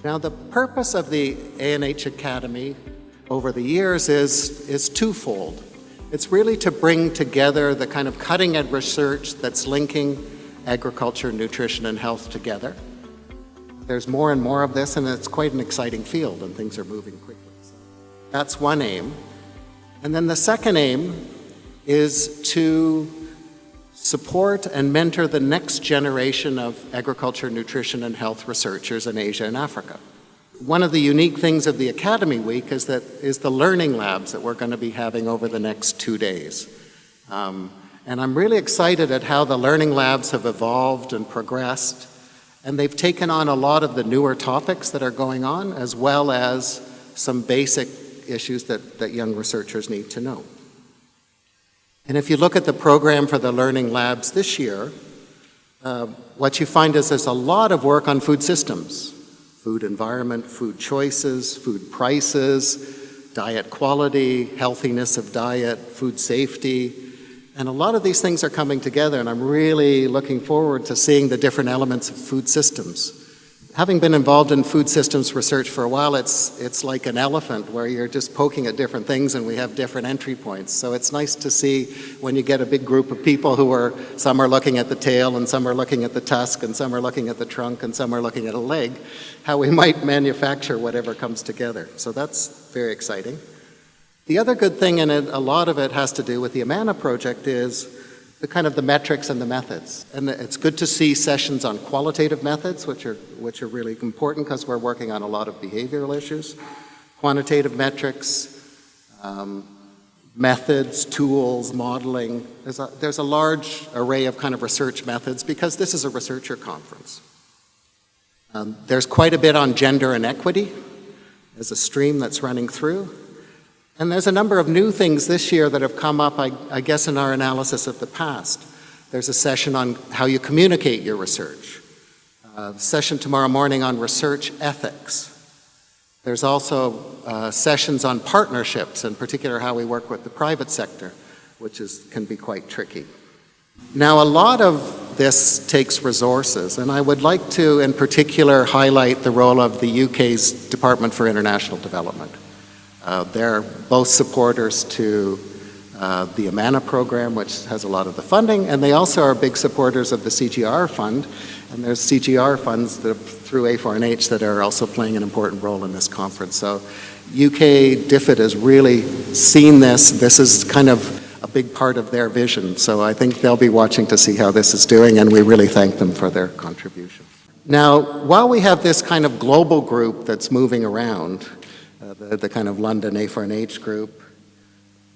Now, the purpose of the ANH Academy over the years is twofold. It's really to bring together the kind of cutting-edge research that's linking agriculture, nutrition, and health together. There's more and more of this, and it's quite an exciting field, and things are moving quickly. So that's one aim. And then the second aim is to support and mentor the next generation of agriculture, nutrition, and health researchers in Asia and Africa. One of the unique things of the Academy Week is the learning labs that we're going to be having over the next 2 days. And I'm really excited at how the learning labs have evolved and progressed, and they've taken on a lot of the newer topics that are going on, as well as some basic issues that young researchers need to know. And if you look at the program for the learning labs this year, what you find is there's a lot of work on food systems, food environment, food choices, food prices, diet quality, healthiness of diet, food safety. And a lot of these things are coming together, and I'm really looking forward to seeing the different elements of food systems. Having been involved in food systems research for a while, it's like an elephant where you're just poking at different things and we have different entry points. So it's nice to see when you get a big group of people some are looking at the tail and some are looking at the tusk and some are looking at the trunk and some are looking at a leg, how we might manufacture whatever comes together. So that's very exciting. The other good thing, and a lot of it has to do with the Amana project, is the metrics and the methods. And it's good to see sessions on qualitative methods, which are really important because we're working on a lot of behavioral issues. Quantitative metrics, methods, tools, modeling. There's a large array of kind of research methods because this is a researcher conference. There's quite a bit on gender and equity as a stream that's running through. And there's a number of new things this year that have come up, I guess, in our analysis of the past. There's a session on how you communicate your research. A session tomorrow morning on research ethics. There's also sessions on partnerships, in particular how we work with the private sector, which can be quite tricky. Now, a lot of this takes resources, and I would like to, in particular, highlight the role of the UK's Department for International Development. They're both supporters to the Amana program, which has a lot of the funding, and they also are big supporters of the CGR fund, and there's CGR funds through A4NH that are also playing an important role in this conference. So UK DFID has really seen this. This is kind of a big part of their vision, so I think they'll be watching to see how this is doing, and we really thank them for their contribution. Now, while we have this kind of global group that's moving around, the kind of London A4NH group,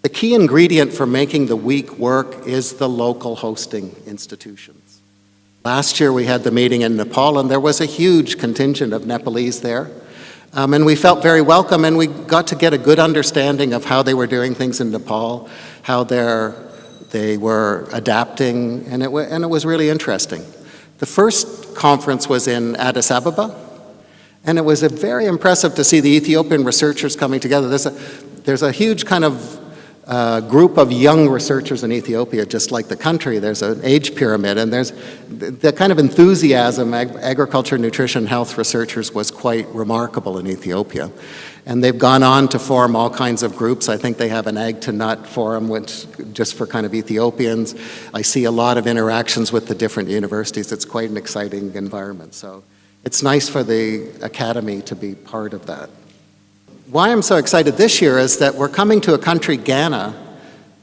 the key ingredient for making the week work is the local hosting institutions. Last year we had the meeting in Nepal, and there was a huge contingent of Nepalese there. And we felt very welcome, and we got to get a good understanding of how they were doing things in Nepal, how they were adapting, and it was really interesting. The first conference was in Addis Ababa, and it was very impressive to see the Ethiopian researchers coming together. There's a huge kind of group of young researchers in Ethiopia, just like the country. There's an age pyramid, and there's the kind of enthusiasm agriculture, nutrition, health researchers was quite remarkable in Ethiopia. And they've gone on to form all kinds of groups. I think they have an Ag to Nut forum, which just for kind of Ethiopians. I see a lot of interactions with the different universities. It's quite an exciting environment. So it's nice for the Academy to be part of that. Why I'm so excited this year is that we're coming to a country, Ghana,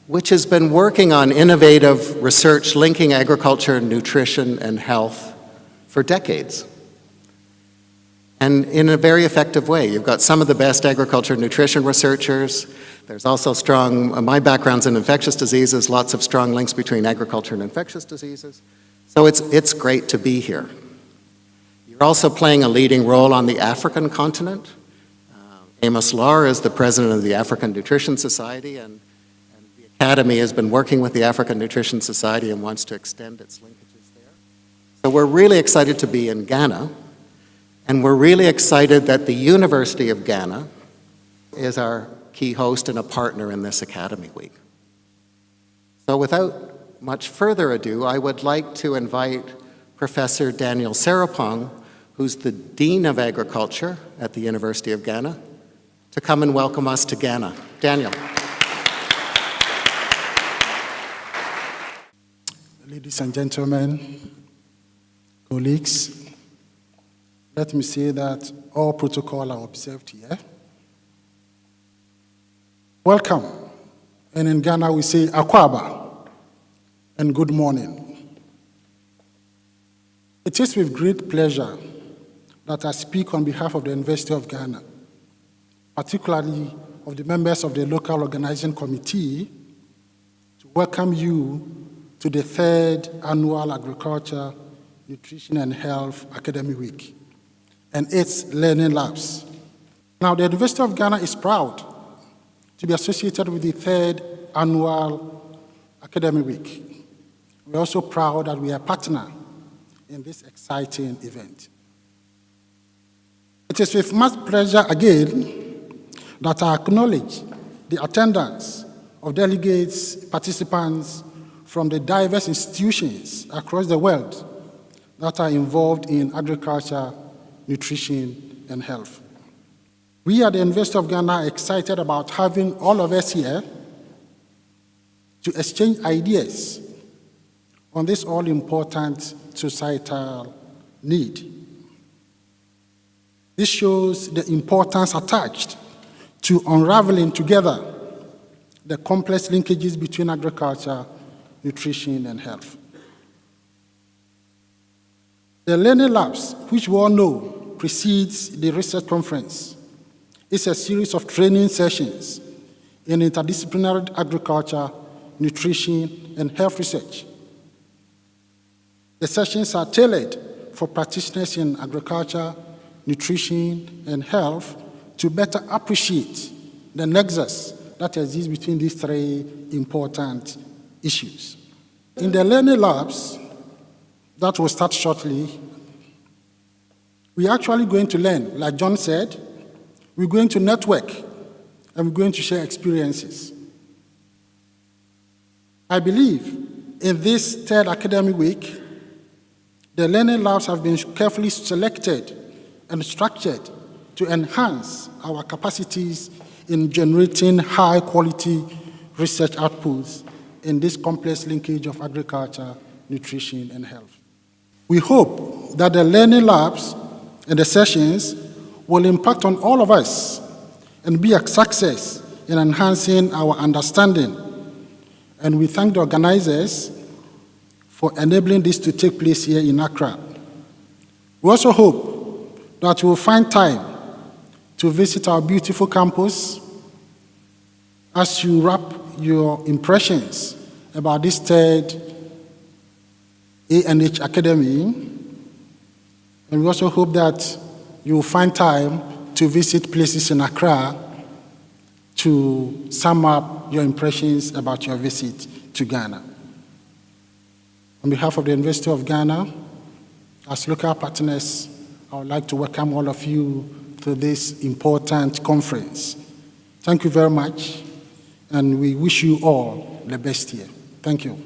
which has been working on innovative research linking agriculture, nutrition, and health for decades. And in a very effective way. You've got some of the best agriculture and nutrition researchers. There's also my background's in infectious diseases, lots of strong links between agriculture and infectious diseases. So it's great to be here. You're also playing a leading role on the African continent. Amos Lahr is the president of the African Nutrition Society, and the Academy has been working with the African Nutrition Society and wants to extend its linkages there. So we're really excited to be in Ghana, and we're really excited that the University of Ghana is our key host and a partner in this Academy Week. So without much further ado, I would like to invite Professor Daniel Sarapong, who's the Dean of Agriculture at the University of Ghana, to come and welcome us to Ghana. Daniel. Ladies and gentlemen, colleagues, let me say that all protocol are observed here. Welcome. And in Ghana we say Akwaba and good morning. It is with great pleasure that I speak on behalf of the University of Ghana, particularly of the members of the local organizing committee, to welcome you to the 3rd Annual Agriculture, Nutrition and Health Academic Week and its Learning Labs. Now, the University of Ghana is proud to be associated with the 3rd Annual Academic Week. We're also proud that we are a partner in this exciting event. It is with much pleasure again that I acknowledge the attendance of delegates, participants from the diverse institutions across the world that are involved in agriculture, nutrition, and health. We at the University of Ghana are excited about having all of us here to exchange ideas on this all-important societal need. This shows the importance attached to unraveling together the complex linkages between agriculture, nutrition, and health. The Learning Labs, which we all know precedes the research conference, is a series of training sessions in interdisciplinary agriculture, nutrition, and health research. The sessions are tailored for practitioners in agriculture, nutrition, and health to better appreciate the nexus that exists between these 3 important issues. In the Learning Labs that will start shortly, we're actually going to learn, like John said, we're going to network and we're going to share experiences. I believe in this 3rd academic week, the Learning Labs have been carefully selected and structured to enhance our capacities in generating high-quality research outputs in this complex linkage of agriculture, nutrition, and health. We hope that the Learning Labs and the sessions will impact on all of us and be a success in enhancing our understanding. And we thank the organizers for enabling this to take place here in Accra. We also hope that you will find time to visit our beautiful campus as you wrap your impressions about this 3rd ANH Academy. And we also hope that you will find time to visit places in Accra to sum up your impressions about your visit to Ghana. On behalf of the University of Ghana, as local partners, I would like to welcome all of you to this important conference. Thank you very much, and we wish you all the best here. Thank you.